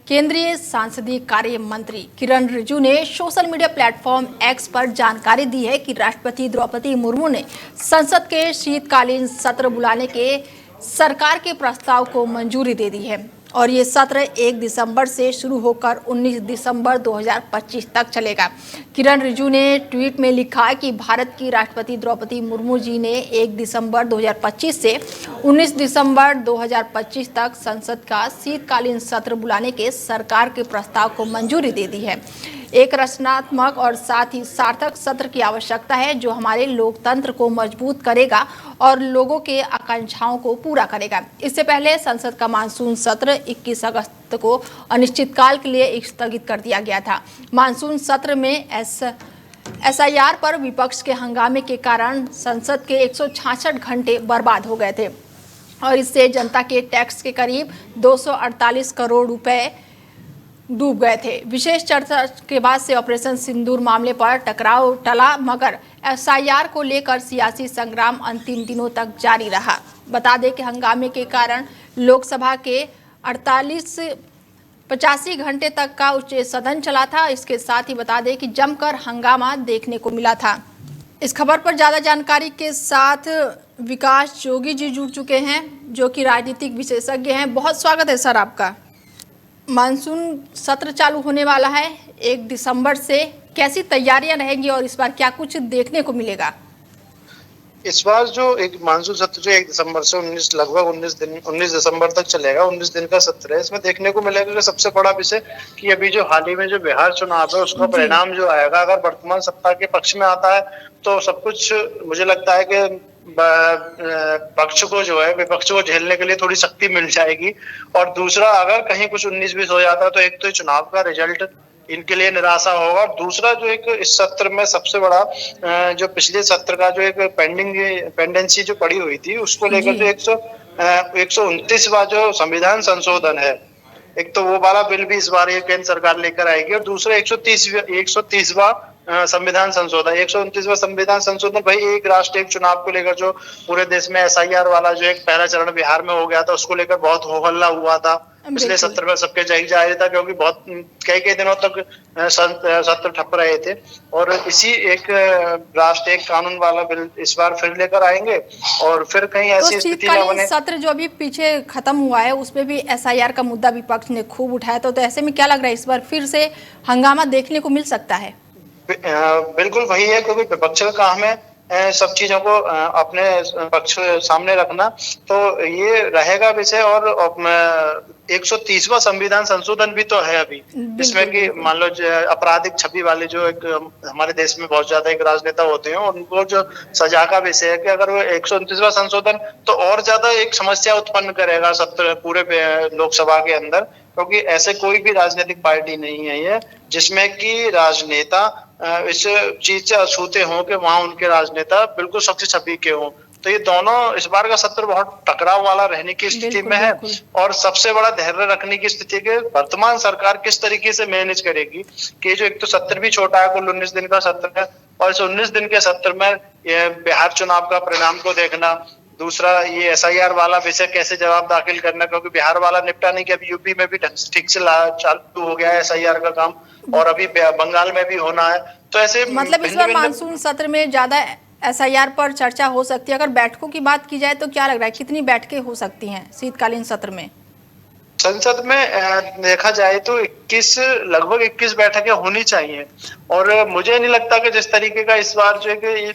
केंद्रीय संसदीय कार्य मंत्री किरण रिजिजू ने सोशल मीडिया प्लेटफॉर्म एक्स पर जानकारी दी है कि राष्ट्रपति द्रौपदी मुर्मू ने संसद के शीतकालीन सत्र बुलाने के सरकार के प्रस्ताव को मंजूरी दे दी है और ये सत्र 1 दिसंबर से शुरू होकर 19 दिसंबर 2025 तक चलेगा। किरण रिजिजू ने ट्वीट में लिखा कि भारत की राष्ट्रपति द्रौपदी मुर्मू जी ने 1 दिसंबर 2025 से 19 दिसंबर 2025 तक संसद का शीतकालीन सत्र बुलाने के सरकार के प्रस्ताव को मंजूरी दे दी है। एक रचनात्मक और साथ ही सार्थक सत्र की आवश्यकता है जो हमारे लोकतंत्र को मजबूत करेगा और लोगों के आकांक्षाओं को पूरा करेगा। इससे पहले संसद का मानसून सत्र 21 अगस्त को अनिश्चितकाल के लिए स्थगित कर दिया गया था। मानसून सत्र में एसआईआर पर विपक्ष के हंगामे के कारण संसद के 166 घंटे बर्बाद हो गए थे और इससे जनता के टैक्स के करीब 248 करोड़ रुपए डूब गए थे। विशेष चर्चा के बाद से ऑपरेशन सिंदूर मामले पर टकराव टला, मगर एसआईआर को लेकर सियासी संग्राम अंतिम दिनों तक जारी रहा। बता दें कि हंगामे के कारण लोकसभा के 85 घंटे तक का उच्च सदन चला था। इसके साथ ही बता दें कि जमकर हंगामा देखने को मिला था। इस खबर पर ज्यादा जानकारी के साथ विकास जोगी जी जुड़ चुके हैं जो कि राजनीतिक विशेषज्ञ हैं। बहुत स्वागत है सर आपका। मानसून सत्र चालू होने वाला है 1 दिसंबर से, कैसी तैयारियां रहेंगी और इस बार क्या कुछ देखने को मिलेगा? इस बार जो एक मानसून सत्र जो 1 दिसंबर से 19 दिसंबर तक चलेगा, 19 दिन का सत्र है। इसमें देखने को मिलेगा कि सबसे बड़ा विषय कि अभी जो हाल ही में जो बिहार चुनाव है उसका परिणाम जो आएगा, अगर वर्तमान सत्ता के पक्ष में आता है तो सब कुछ मुझे लगता है कि पक्ष को जो है विपक्ष को झेलने के लिए थोड़ी शक्ति मिल जाएगी। और दूसरा, अगर कहीं कुछ 19-20 हो जाता है तो एक तो चुनाव का रिजल्ट इनके लिए निराशा होगा। दूसरा, जो एक इस सत्र में सबसे बड़ा जो पिछले सत्र का जो एक पेंडेंसी जो पड़ी हुई थी उसको लेकर जो 129वां जो संविधान संशोधन है, एक तो वो वाला बिल भी इस बार ये केंद्र सरकार लेकर आएगी और दूसरा 130वां संविधान संशोधन, 129वां संविधान संशोधन। भाई, एक राष्ट्र एक चुनाव को लेकर जो पूरे देश में एसआईआर वाला जो एक पहला चरण बिहार में हो गया था उसको लेकर बहुत हो हल्ला हुआ था पिछले सत्र में, सबके जाहिर था क्योंकि बहुत कई दिनों तक सत्र ठप रहे थे। और इसी एक राष्ट्र एक कानून वाला बिल इस बार फिर लेकर आएंगे और फिर कहीं ऐसी स्थिति न बने। सत्र जो अभी पीछे खत्म हुआ है उसमें भी एसआईआर का मुद्दा विपक्ष ने खूब उठाया, तो ऐसे में क्या लग रहा है इस बार फिर से हंगामा देखने को मिल सकता है? बिल्कुल वही है, क्योंकि विपक्ष का काम है सब चीजों को अपने पक्ष सामने रखना, तो ये रहेगा विषय। और 130वां संविधान संशोधन भी तो है अभी, जिसमें कि मान लो आपराधिक छवि वाले जो एक हमारे देश में बहुत ज्यादा एक राजनेता होते हैं उनको जो सजा का विषय है कि अगर वो 129वां संशोधन तो और ज्यादा एक समस्या उत्पन्न करेगा सत्र पूरे लोकसभा के अंदर, क्योंकि ऐसे कोई भी राजनीतिक पार्टी नहीं है ये जिसमें कि राजनेता इस चीज से अछूते हों कि वहां उनके राजनेता बिल्कुल सबसे छवि के हों। तो ये दोनों इस बार का सत्र बहुत टकराव वाला रहने की स्थिति में है और सबसे बड़ा धैर्य रखने की स्थिति के वर्तमान सरकार किस तरीके से मैनेज करेगी कि जो एक तो सत्र भी छोटा है, कुल 19 दिन का सत्र है और इस 19 दिन के सत्र में ये बिहार चुनाव का परिणाम को देखना, दूसरा ये एसआईआर वाला विषय कैसे जवाब दाखिल करना, क्योंकि बिहार वाला निपटा नहीं कि अभी यूपी में भी ठीक से चालू हो गया है एसआईआर का काम और अभी बंगाल में भी होना है। तो ऐसे मतलब इस बार मानसून सत्र में ज्यादा एसआईआर पर चर्चा हो सकती है। अगर बैठकों की बात की जाए तो क्या लग रहा है कितनी बैठकें हो सकती हैं शीतकालीन सत्र में? संसद में देखा जाए तो लगभग 21 बैठकें होनी चाहिए और मुझे नहीं लगता कि जिस तरीके का इस बार जो है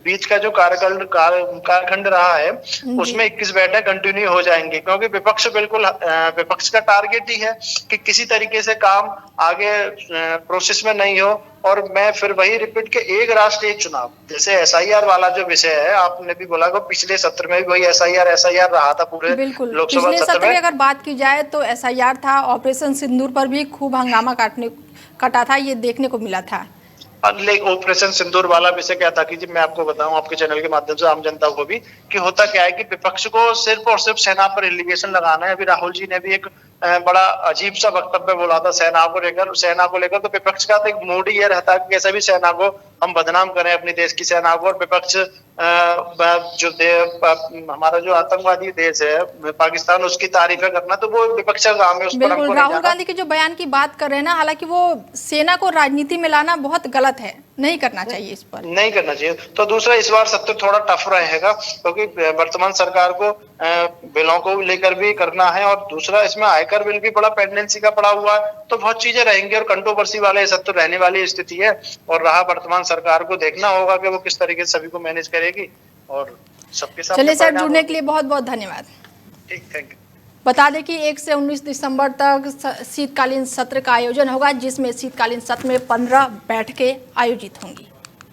बीच का जो कार्यखंड रहा है उसमें 21 बैठक कंटिन्यू हो जाएंगी, क्योंकि विपक्ष का टारगेट ही है कि किसी तरीके से काम आगे प्रोसेस में नहीं हो। और मैं फिर वही रिपीट के एक राष्ट्र एक चुनाव, जैसे एसआईआर वाला जो विषय है आपने भी बोला कि पिछले सत्र में भी वही एसआईआर रहा था पूरे लोकसभा सत्र में। अगर बात की जाए तो एसआईआर था, ऑपरेशन सिंदूर पर भी खूब हंगामा कटा था, ये देखने को मिला था। ऑपरेशन सिंदूर वाला विषय क्या था कि जी मैं आपको बताऊं आपके चैनल के माध्यम से आम जनता को भी कि होता क्या है कि विपक्ष को सिर्फ और सिर्फ सेना पर एलिगेशन लगाना है। अभी राहुल जी ने भी एक बड़ा अजीब सा वक्तव्य बोला था सेना को लेकर तो विपक्ष का तो एक मूड ही ये रहता है कि कैसे भी सेना को हम बदनाम करें, अपनी देश की सेना को। और विपक्ष हमारा जो आतंकवादी देश है पाकिस्तान, उसकी तारीफें करना तो वो विपक्ष का काम है, उस पर हमको बिल्कुल, नहीं राहुल जाना। गांधी के जो बयान की बात कर रहे हैं ना, हालांकि वो सेना को राजनीति में लाना बहुत गलत है, नहीं करना चाहिए, इस पर नहीं करना चाहिए। तो दूसरा, इस बार सत्र थोड़ा टफ रहेगा क्योंकि वर्तमान सरकार को बिलों को लेकर भी करना है, और दूसरा इसमें आयकर बिल भी बड़ा पेंडेंसी का पड़ा हुआ है, तो बहुत चीजें रहेंगी और कंट्रोवर्सी वाले सत्र रहने वाली स्थिति है। और रहा वर्तमान सरकार को देखना होगा कि वो किस तरीके से सभी को मैनेज करेगी और सबके साथ। चलिए सर, जुड़ने के लिए बहुत बहुत धन्यवाद। ठीक, थैंक यू। बता दें कि 1 से 19 दिसंबर तक शीतकालीन सत्र का आयोजन होगा, जिसमें शीतकालीन सत्र में 15 बैठकें आयोजित होंगी।